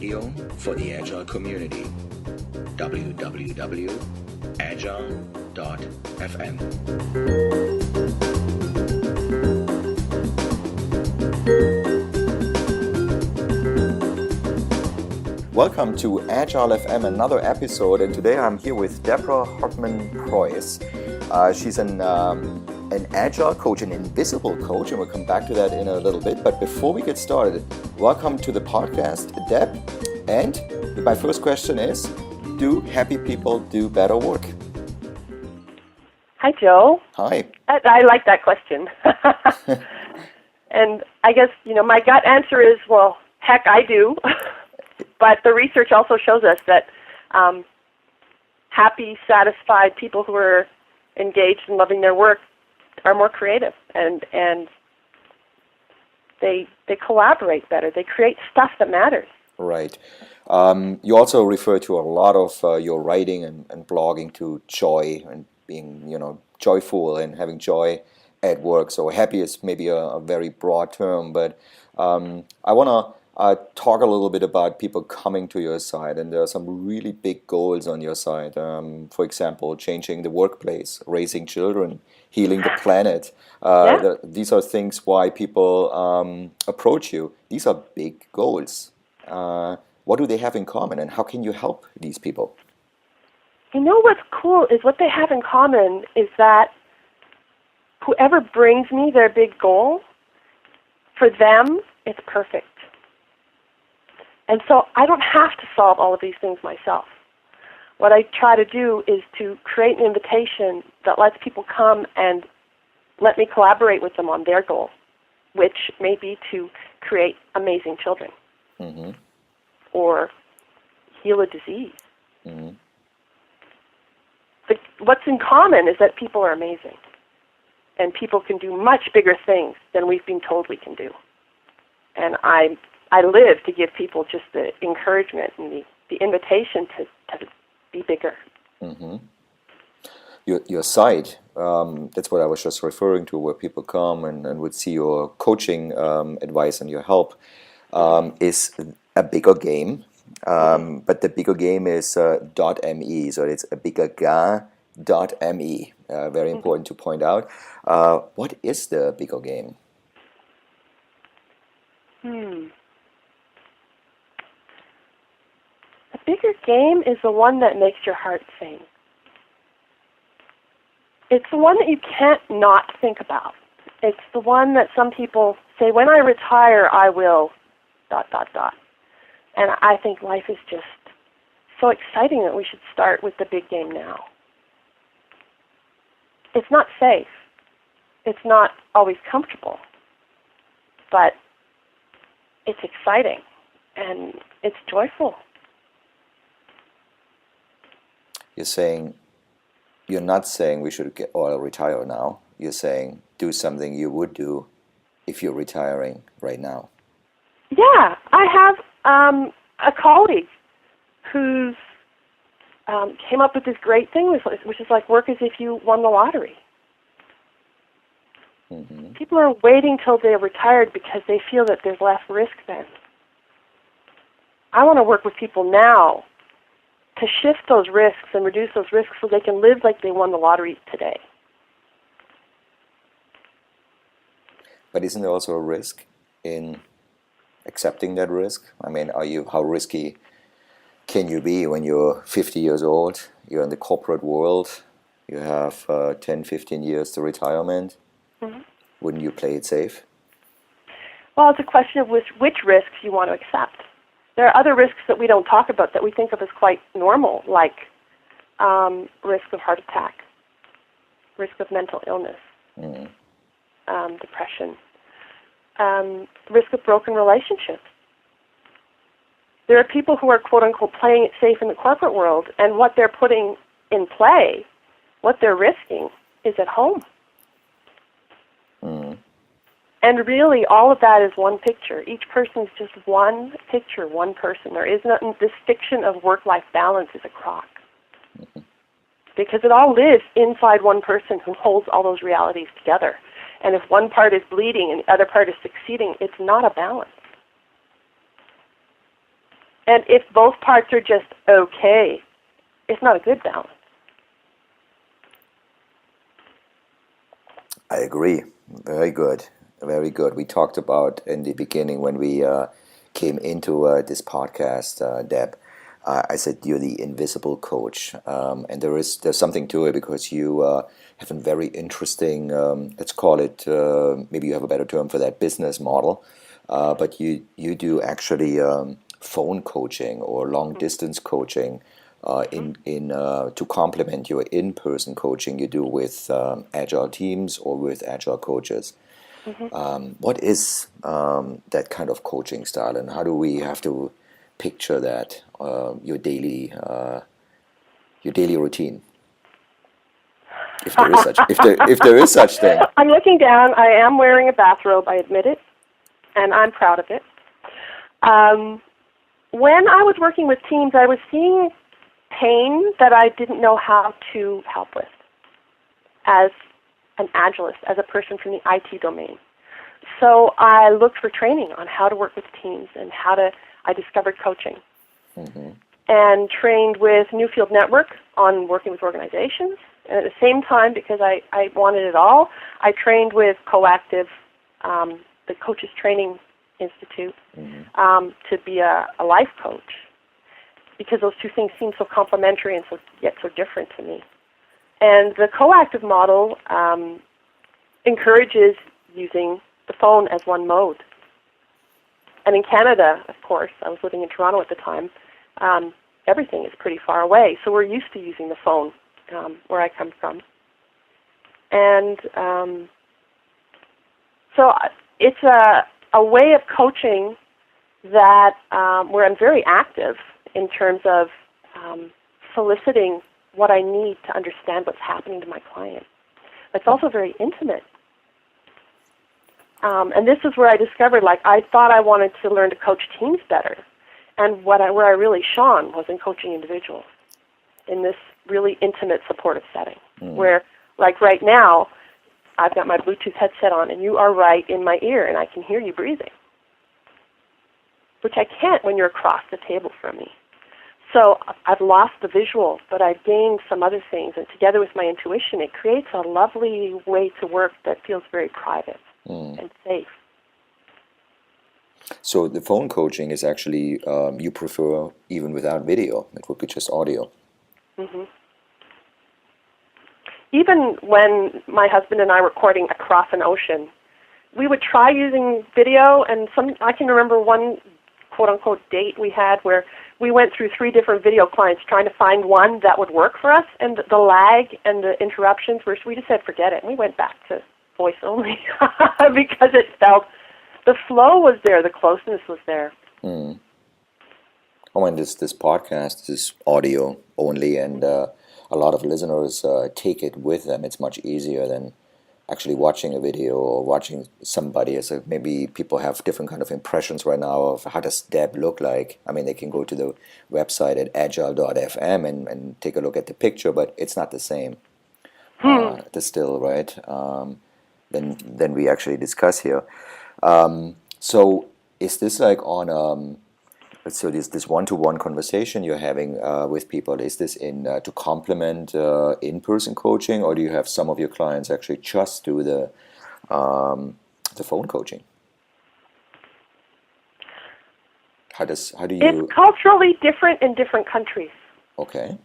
radio for the Agile community. www.Agile.FM. Welcome to Agile.FM, another episode, and today I'm here with Deborah Hartman Preuss. She's an Agile coach, an invisible coach, and we'll come back to that in a little bit. But before we get started, welcome to the podcast, Deb. And my first question is, do happy people do better work? Hi, Joe. Hi. I like that question. And I guess, my gut answer is, well, heck, I do. But the research also shows us that happy, satisfied people who are engaged in loving their work are more creative, and they collaborate better. They create stuff that matters. Right. You also refer to a lot of your writing and blogging to joy and being, joyful and having joy at work. So happy is maybe a very broad term, but I want to talk a little bit about people coming to your site, and there are some really big goals on your site. For example, changing the workplace, raising children, healing the planet. These are things why people approach you. These are big goals. What do they have in common, and how can you help these people? What's cool is what they have in common is that whoever brings me their big goal, for them, it's perfect. And so I don't have to solve all of these things myself. What I try to do is to create an invitation that lets people come and let me collaborate with them on their goal, which may be to create amazing children or heal a disease. Mm-hmm. What's in common is that people are amazing, and people can do much bigger things than we've been told we can do. And I live to give people just the encouragement and the invitation to be bigger. Mm-hmm. Your site, that's what I was just referring to, where people come and would see your coaching advice and your help, is a bigger game. But the bigger game is .me, so it's a biggerga.me. Very important to point out. What is the bigger game? The bigger game is the one that makes your heart sing. It's the one that you can't not think about. It's the one that some people say, when I retire, I will ... And I think life is just so exciting that we should start with the big game now. It's not safe. It's not always comfortable. But it's exciting, and it's joyful. You're not saying we should get or retire now. You're saying do something you would do if you're retiring right now. Yeah, I have a colleague who's came up with this great thing, which is like work as if you won the lottery. Mm-hmm. People are waiting till they're retired because they feel that there's less risk then. I want to work with people now to shift those risks and reduce those risks so they can live like they won the lottery today. But isn't there also a risk in accepting that risk? I mean, how risky can you be when you're 50 years old, you're in the corporate world, you have 10, 15 years to retirement? Mm-hmm. Wouldn't you play it safe? Well, it's a question of which risks you want to accept. There are other risks that we don't talk about that we think of as quite normal, like risk of heart attack, risk of mental illness, depression, risk of broken relationships. There are people who are, quote-unquote, playing it safe in the corporate world, and what they're putting in play, what they're risking, is at home. And really, all of that is one picture. Each person is just one picture, one person. There is nothing. This fiction of work-life balance is a crock. Because it all lives inside one person who holds all those realities together. And if one part is bleeding and the other part is succeeding, it's not a balance. And if both parts are just okay, it's not a good balance. I agree. Very good. Very good. We talked about in the beginning when we came into this podcast, Deb. I said you're the invisible coach, and there's something to it because you have a very interesting, let's call it, maybe you have a better term for that, business model, but you do actually phone coaching or long distance coaching to complement your in-person coaching you do with agile teams or with agile coaches. What is that kind of coaching style, and how do we have to picture that your daily routine, if there is such if there is such thing? I'm looking down. I am wearing a bathrobe. I admit it, and I'm proud of it. When I was working with teams, I was seeing pain that I didn't know how to help with as an agilist, as a person from the IT domain. So I looked for training on how to work with teams and I discovered coaching and trained with Newfield Network on working with organizations. And at the same time, because I wanted it all, I trained with Coactive, the Coaches Training Institute, to be a life coach, because those two things seem so complementary and yet so different to me. And the Coactive model encourages using the phone as one mode. And in Canada, of course, I was living in Toronto at the time, everything is pretty far away, so we're used to using the phone where I come from. And so it's a way of coaching that where I'm very active in terms of soliciting what I need to understand what's happening to my client. It's also very intimate. And this is where I discovered, I thought I wanted to learn to coach teams better. And where I really shone was in coaching individuals in this really intimate, supportive setting, where, right now, I've got my Bluetooth headset on, and you are right in my ear, and I can hear you breathing, which I can't when you're across the table from me. So I've lost the visual, but I've gained some other things, and together with my intuition, it creates a lovely way to work that feels very private and safe. So the phone coaching is actually, you prefer even without video. It would be just audio. Even when my husband and I were courting across an ocean, we would try using video, and I can remember one quote-unquote date we had where we went through 3 different video clients trying to find one that would work for us, and the lag and the interruptions, we just said forget it, and we went back to voice only because it felt, the flow was there, the closeness was there. Oh, and this podcast is audio only, and a lot of listeners take it with them. It's much easier than actually watching a video or watching somebody. As maybe people have different kind of impressions right now of how does Deb look like. I mean, they can go to the website at Agile.FM and take a look at the picture, but it's not the same. The still, right? Than we actually discuss here. So is this on so this one-to-one conversation you're having with people, is this to complement in-person coaching, or do you have some of your clients actually just do the phone coaching? How do you? It's culturally different in different countries. Okay.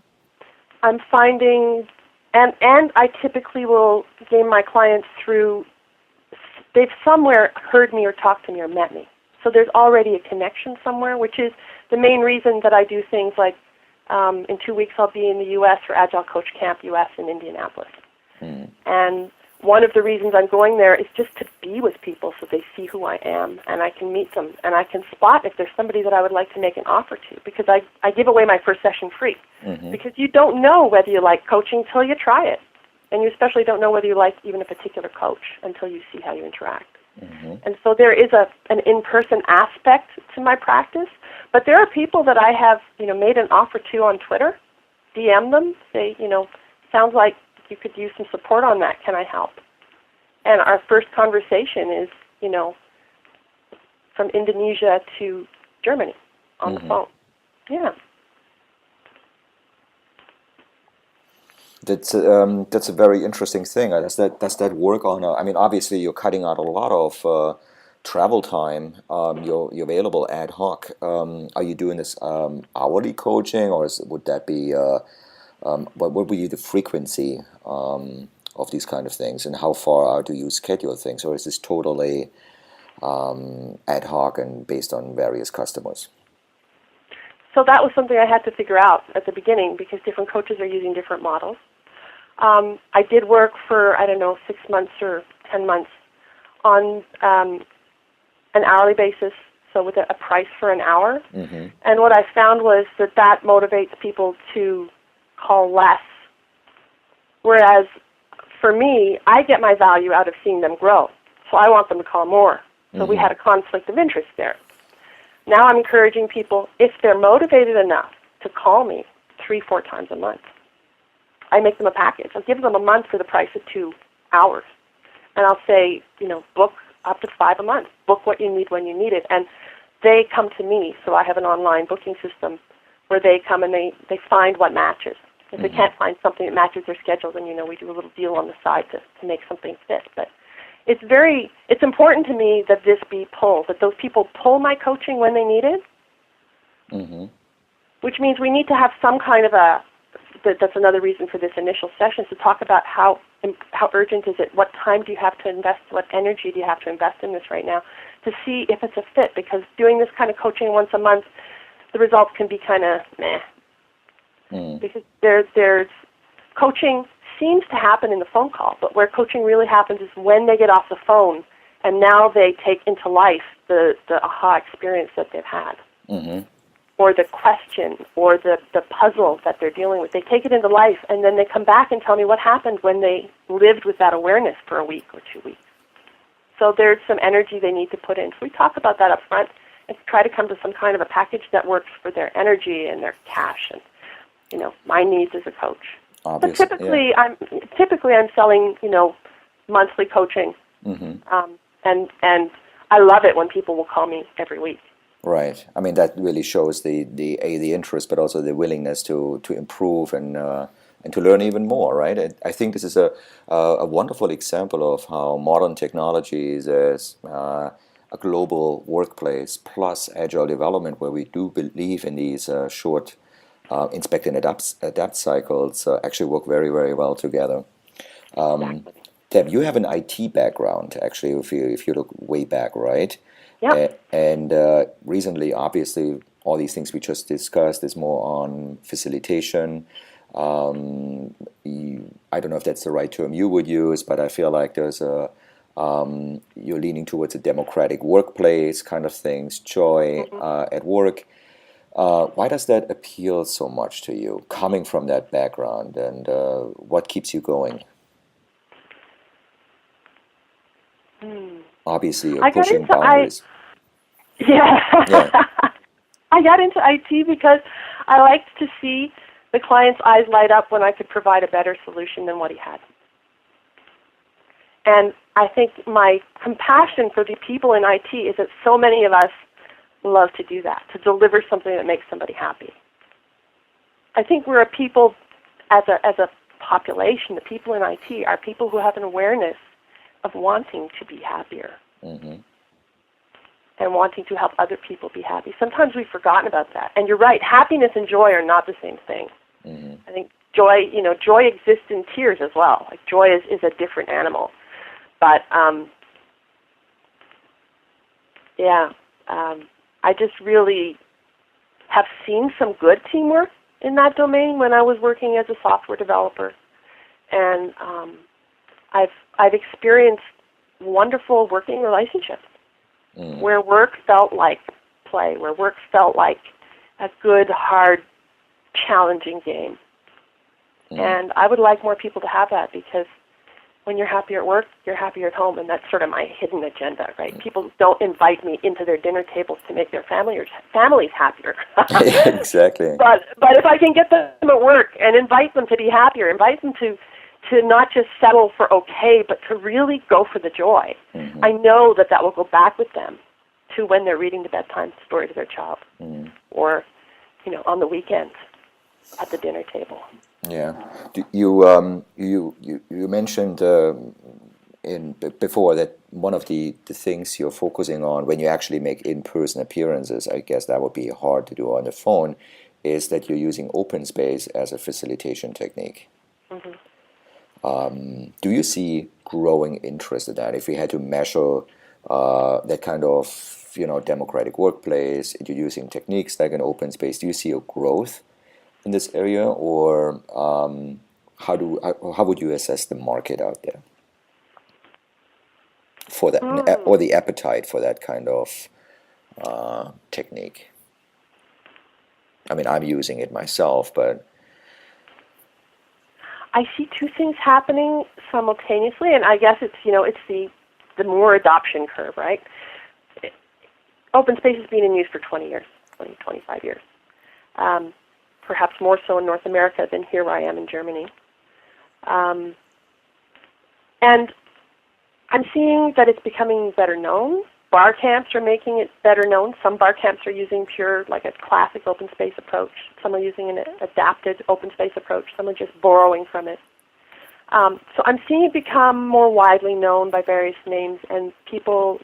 I'm finding, and I typically will gain my clients through, they've somewhere heard me or talked to me or met me. So there's already a connection somewhere, which is the main reason that I do things like in 2 weeks I'll be in the U.S. for Agile Coach Camp U.S. in Indianapolis. And one of the reasons I'm going there is just to be with people so they see who I am and I can meet them and I can spot if there's somebody that I would like to make an offer to, because I give away my first session free. Because you don't know whether you like coaching till you try it. And you especially don't know whether you like even a particular coach until you see how you interact. And so there is an in-person aspect to my practice, but there are people that I have, made an offer to on Twitter, DM them, say, sounds like you could use some support on that. Can I help? And our first conversation is, from Indonesia to Germany on the phone. Yeah. That's a very interesting thing. Does that work on? I mean, obviously you're cutting out a lot of travel time. You're available ad hoc. Are you doing this hourly coaching, or would that be what would be the frequency of these kind of things, and how far out do you schedule things, or is this totally ad hoc and based on various customers? So that was something I had to figure out at the beginning because different coaches are using different models. I did work for, 6 months or 10 months on an hourly basis, so with a price for an hour. Mm-hmm. And what I found was that motivates people to call less, whereas for me, I get my value out of seeing them grow, so I want them to call more. So we had a conflict of interest there. Now I'm encouraging people, if they're motivated enough, to call me 3-4 times a month. I make them a package. I'll give them a month for the price of 2 hours. And I'll say, book up to 5 a month. Book what you need when you need it. And they come to me, so I have an online booking system where they come and they find what matches. If they can't find something that matches their schedule, then, we do a little deal on the side to make something fit. But it's important to me that this be pulled, that those people pull my coaching when they need it, which means we need to have some kind of that's another reason for this initial session, is to talk about how urgent is it, what time do you have to invest, what energy do you have to invest in this right now, to see if it's a fit, because doing this kind of coaching once a month, the results can be kind of meh. Because there's coaching seems to happen in the phone call, but where coaching really happens is when they get off the phone and now they take into life the aha experience that they've had, or the question, or the puzzle that they're dealing with. They take it into life, and then they come back and tell me what happened when they lived with that awareness for a week or 2 weeks. So there's some energy they need to put in. So we talk about that up front and try to come to some kind of a package that works for their energy and their cash and, my needs as a coach. Obviously, but typically I'm selling, monthly coaching, and I love it when people will call me every week. Right. I mean, that really shows the interest, but also the willingness to improve and to learn even more. Right. I think this is a wonderful example of how modern technologies as a global workplace plus agile development, where we do believe in these short inspect and adapt cycles, actually work very, very well together. Exactly. Deb, you have an IT background, actually, if you look way back, right? Yep. And recently, obviously, all these things we just discussed is more on facilitation. I don't know if that's the right term you would use, but I feel like there's you're leaning towards a democratic workplace kind of things, joy at work. Why does that appeal so much to you, coming from that background, and what keeps you going? Obviously, you're pushing boundaries. Yeah. I got into IT because I liked to see the client's eyes light up when I could provide a better solution than what he had. And I think my compassion for the people in IT is that so many of us love to do that, to deliver something that makes somebody happy. I think we're a people, as a population, the people in IT are people who have an awareness of wanting to be happier and wanting to help other people be happy. Sometimes we've forgotten about that. And you're right, happiness and joy are not the same thing. I think joy exists in tears as well. Like joy is a different animal. But I just really have seen some good teamwork in that domain when I was working as a software developer, and I've experienced wonderful working relationships where work felt like play, where work felt like a good, hard, challenging game. And I would like more people to have that, because when you're happier at work, you're happier at home, and that's sort of my hidden agenda, right? People don't invite me into their dinner tables to make their families happier. Exactly. But if I can get them at work and invite them to be happier, invite them to not just settle for okay, but to really go for the joy, I know that will go back with them to when they're reading the bedtime story to their child, or on the weekends at the dinner table. Yeah. You mentioned before that one of the things you're focusing on when you actually make in-person appearances, I guess that would be hard to do on the phone, is that you're using open space as a facilitation technique. Mm-hmm. Do you see growing interest in that? If we had to measure that kind of democratic workplace, introducing techniques like an open space, do you see a growth in this area, or how would you assess the market out there for that, or the appetite for that kind of technique? I mean, I'm using it myself, but I see two things happening simultaneously, and I guess it's the more adoption curve, right? Open space has been in use for 20 years, 25 years. Perhaps more so in North America than here where I am in Germany. And I'm seeing that it's becoming better known. Bar camps are making it better known. Some bar camps are using pure, like a classic open space approach. Some are using an adapted open space approach. Some are just borrowing from it. So I'm seeing it become more widely known by various names, and people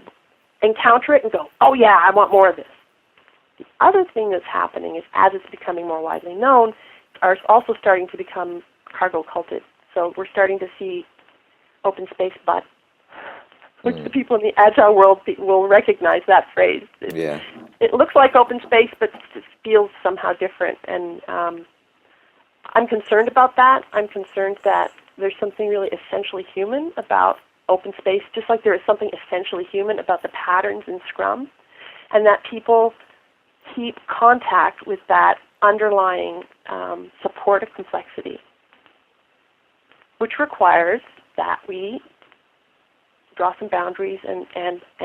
encounter it and go, oh yeah, I want more of this. The other thing that's happening is, as it's becoming more widely known, are also starting to become cargo culted. So we're starting to see open space butt, which the people in the Agile world will recognize that phrase. It looks like open space, but it feels somehow different. And I'm concerned about that. I'm concerned that there's something really essentially human about open space, just like there is something essentially human about the patterns in Scrum, and that people keep contact with that underlying supportive complexity, which requires that we draw some boundaries and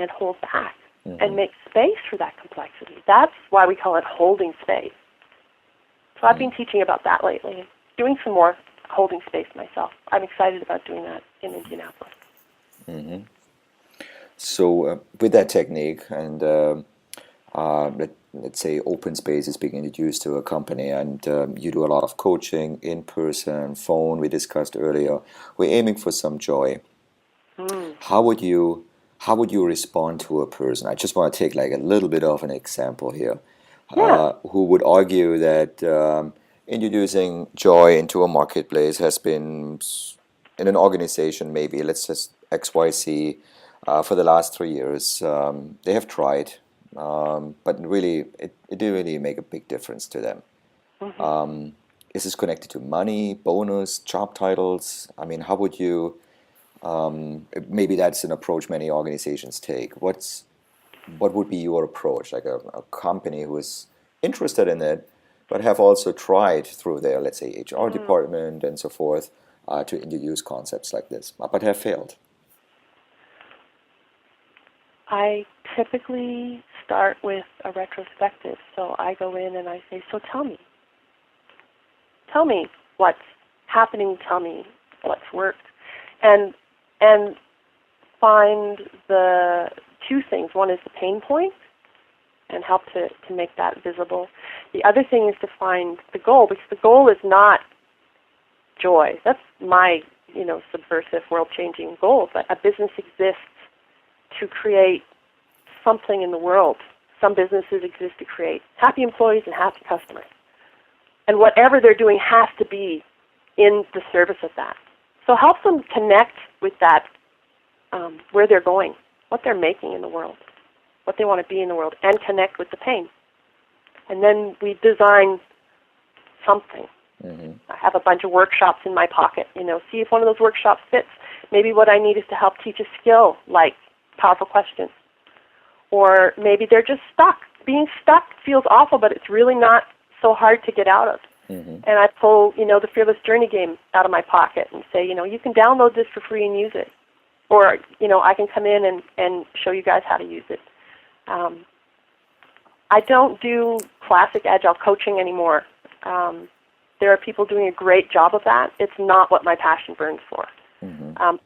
hold back and make space for that complexity. That's why we call it holding space. So I've been teaching about that lately, doing some more holding space myself. I'm excited about doing that in Indianapolis. Mm-hmm. So with that technique, and let's say open space is being introduced to a company, and you do a lot of coaching in person, phone, we discussed earlier. We're aiming for some joy. How would you respond to a person? I just want to take like a little bit of an example here. Who would argue that introducing joy into a marketplace has been in an organization, maybe let's just XYZ, for the last 3 years. They have tried, but really it didn't really make a big difference to them. Is this connected to money, bonus, job titles? I mean, how would you? Maybe that's an approach many organizations take. What would be your approach? Like a company who is interested in it, but have also tried through their, let's say, HR department and so forth, to introduce concepts like this, but have failed. I typically start with a retrospective. So I go in and I say, so tell me what's happening, tell me what's worked. And find the two things. One is the pain point and help to make that visible. The other thing is to find the goal, because the goal is not joy. That's my, subversive, world-changing goal. But a business exists to create something in the world. Some businesses exist to create happy employees and happy customers. And whatever they're doing has to be in the service of that. So help them connect with that, where they're going, what they're making in the world, what they want to be in the world, and connect with the pain. And then we design something. I have a bunch of workshops in my pocket. See if one of those workshops fits. Maybe what I need is to help teach a skill like powerful questions. Or maybe they're just stuck. Being stuck feels awful, but it's really not so hard to get out of. And I pull, the Fearless Journey game out of my pocket and say, you can download this for free and use it. Or, I can come in and show you guys how to use it. I don't do classic Agile coaching anymore. There are people doing a great job of that. It's not what my passion burns for.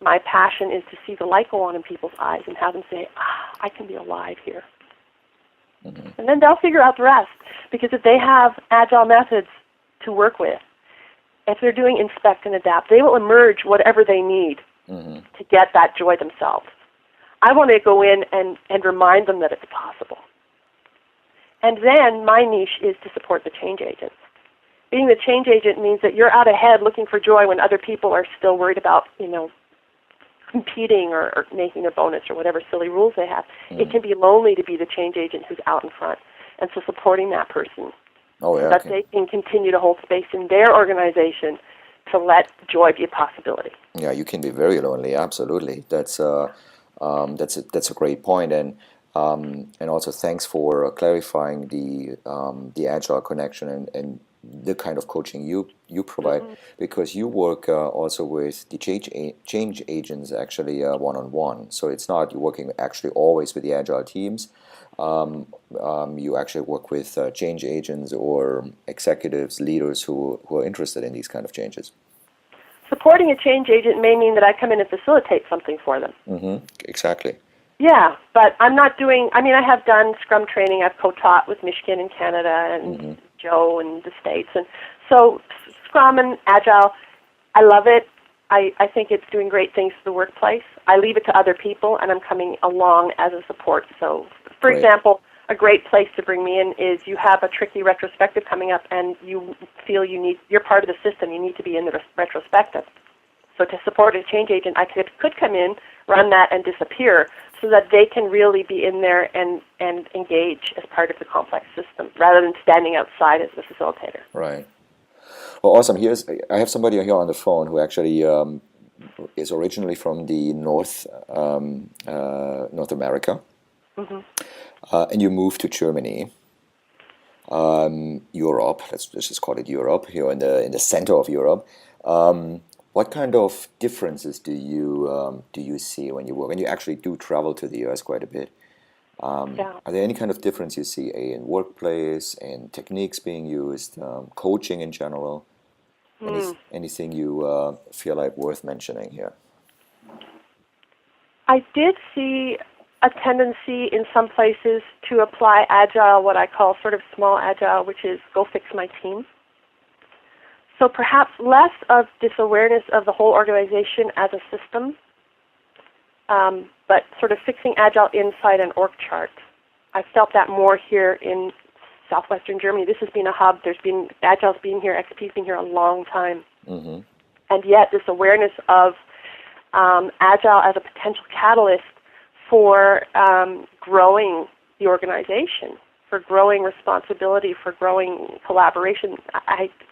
My passion is to see the light go on in people's eyes and have them say, I can be alive here. And then they'll figure out the rest. Because if they have agile methods to work with, if they're doing inspect and adapt, they will emerge whatever they need to get that joy themselves. I want to go in and remind them that it's possible. And then my niche is to support the change agents. Being the change agent means that you're out ahead looking for joy when other people are still worried about, competing or making a bonus or whatever silly rules they have. It can be lonely to be the change agent who's out in front. And so supporting that person so that they can continue to hold space in their organization to let joy be a possibility. Yeah, you can be very lonely. Absolutely, that's a great point, and also thanks for clarifying the agile connection and the kind of coaching you provide, because you work also with the change agents actually one-on-one. So it's not you're working actually always with the agile teams. You actually work with change agents or executives, leaders who are interested in these kind of changes. Supporting a change agent may mean that I come in and facilitate something for them. Exactly. Yeah, but I'm not doing, I have done Scrum training. I've co-taught with Michigan and Canada and Joe and the States. And so Scrum and Agile, I love it. I think it's doing great things for the workplace. I leave it to other people, and I'm coming along as a support. So, for example, a great place to bring me in is you have a tricky retrospective coming up, and you feel you're part of the system. You need to be in the retrospective. So to support a change agent, I could come in, run that, and disappear so that they can really be in there and engage as part of the complex system rather than standing outside as the facilitator. Right. Well, awesome. I have somebody here on the phone who actually is originally from the North America, and you moved to Germany, Europe. Let's just call it Europe. Here in the center of Europe. What kind of differences do you see when you work? And you actually do travel to the US quite a bit. Are there any kind of difference you see in workplace, in techniques being used, coaching in general? Anything you feel like worth mentioning here? I did see a tendency in some places to apply Agile, what I call sort of small Agile, which is go fix my team. So perhaps less of this awareness of the whole organization as a system, but sort of fixing Agile inside an org chart. I felt that more here in southwestern Germany. This has been a hub. Agile's been here, XP's been here a long time. And yet this awareness of Agile as a potential catalyst for growing the organization, for growing responsibility, for growing collaboration.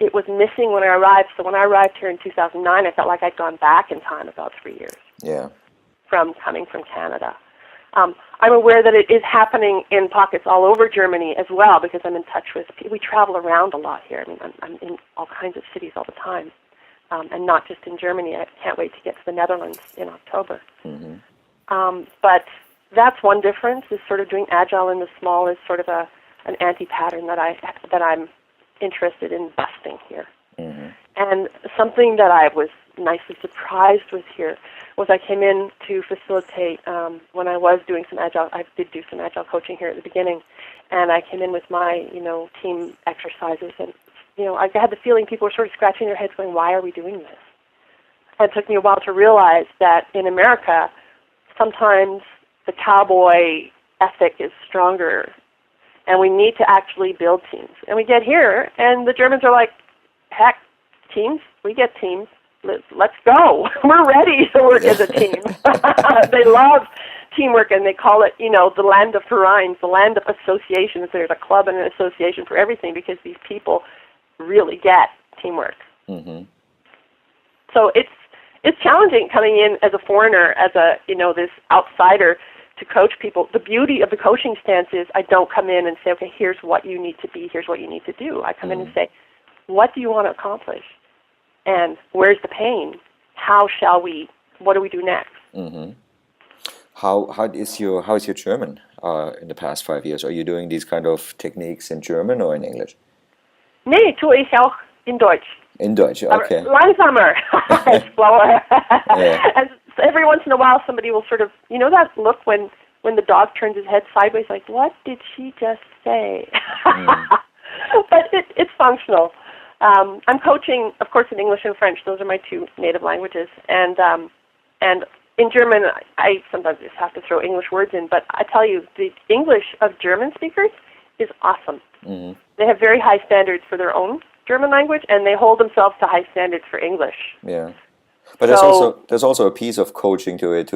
It was missing when I arrived. So when I arrived here in 2009, I felt like I'd gone back in time about 3 years. Yeah. From coming from Canada. I'm aware that it is happening in pockets all over Germany as well because I'm in touch with people. We travel around a lot here. I'm in all kinds of cities all the time, and not just in Germany. I can't wait to get to the Netherlands in October. But that's one difference, is sort of doing Agile in the small is sort of an anti-pattern that I'm interested in busting here. And something that I was nicely surprised with here was I came in to facilitate when I was doing some Agile. I did do some Agile coaching here at the beginning, and I came in with my team exercises, and I had the feeling people were sort of scratching their heads, going, "Why are we doing this?" And it took me a while to realize that in America, sometimes the cowboy ethic is stronger, and we need to actually build teams. And we get here, and the Germans are like, "Heck, teams? We get teams. Let's go. We're ready to work as a team." They love teamwork, and they call it, the land of Vereins, the land of associations. There's a club and an association for everything because these people really get teamwork. So it's challenging coming in as a foreigner, as this outsider, to coach people. The beauty of the coaching stance is I don't come in and say, "Okay, here's what you need to be, here's what you need to do." I come in and say, "What do you want to accomplish? And where's the pain? What do we do next?" How is your German in the past 5 years? Are you doing these kind of techniques in German or in English? Nee, tue ich auch in Deutsch. In Deutsch, okay. Langsamer, slower. And every once in a while somebody will sort of, that look when when the dog turns his head sideways, like, what did she just say? But it's functional. I'm coaching, of course, in English and French. Those are my two native languages. And in German, I sometimes just have to throw English words in. But I tell you, the English of German speakers is awesome. Mm-hmm. They have very high standards for their own German language, and they hold themselves to high standards for English. Yeah. But there's also a piece of coaching to it,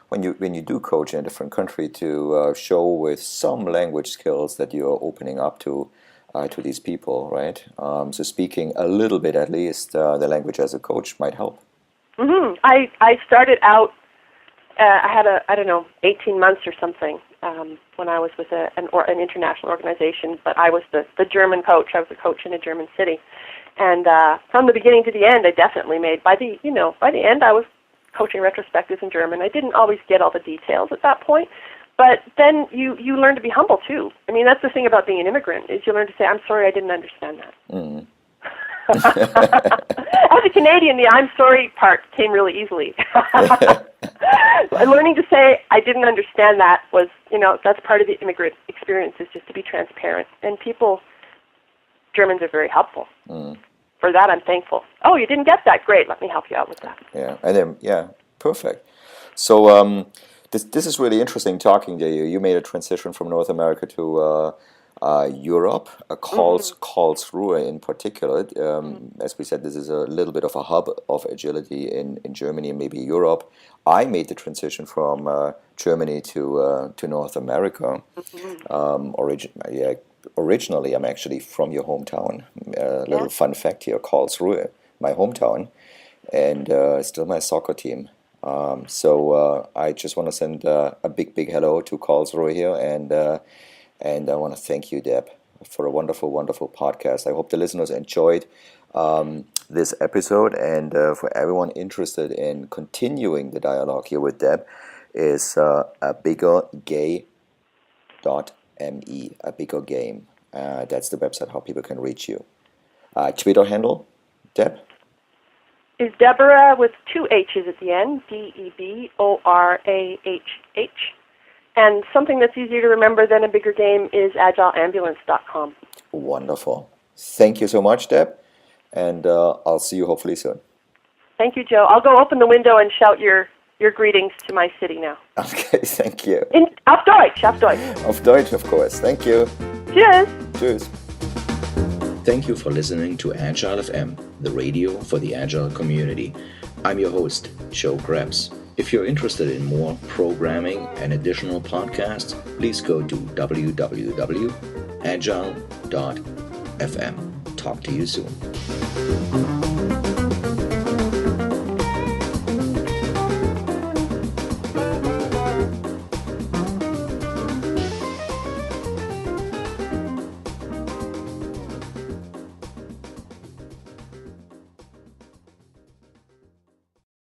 when you do coach in a different country, to show with some language skills that you're opening up to these people, right? So speaking a little bit, at least, the language as a coach might help. Mm-hmm. I started out, I had 18 months or something when I was with an international organization, but I was the German coach. I was a coach in a German city. And from the beginning to the end, I definitely made, by the end, I was coaching retrospectives in German. I didn't always get all the details at that point, but then you learn to be humble, too. I mean, that's the thing about being an immigrant, is you learn to say, I'm sorry, I didn't understand that. Mm. As a Canadian, the I'm sorry part came really easily. Learning to say, I didn't understand that was, that's part of the immigrant experience, is just to be transparent. And Germans are very helpful. Mm. For that, I'm thankful. Oh, you didn't get that? Great. Let me help you out with that. Yeah, and then, perfect. So this is really interesting talking to you. You made a transition from North America to Europe, Karlsruhe in particular. As we said, this is a little bit of a hub of agility in Germany and maybe Europe. I made the transition from Germany to North America. Originally, I'm actually from your hometown. Little fun fact here, Karlsruhe, my hometown, and still my soccer team. So I just want to send a big hello to Karlsruhe here, and I want to thank you, Deb, for a wonderful, wonderful podcast. I hope the listeners enjoyed this episode, and for everyone interested in continuing the dialogue here with Deb, is abiggergay.me, a bigger game. That's the website how people can reach you. Twitter handle, Deb? Is Deborah with 2 H's at the end, Deborah. And something that's easier to remember than a bigger game is Agile.ambulance.com. Wonderful. Thank you so much, Deb, and I'll see you hopefully soon. Thank you, Joe. I'll go open the window and shout your greetings to my city now. Okay, thank you. Auf Deutsch. Auf Deutsch, of course. Thank you. Cheers. Cheers. Thank you for listening to Agile.FM, the radio for the Agile community. I'm your host, Joe Krebs. If you're interested in more programming and additional podcasts, please go to www.agile.fm. Talk to you soon.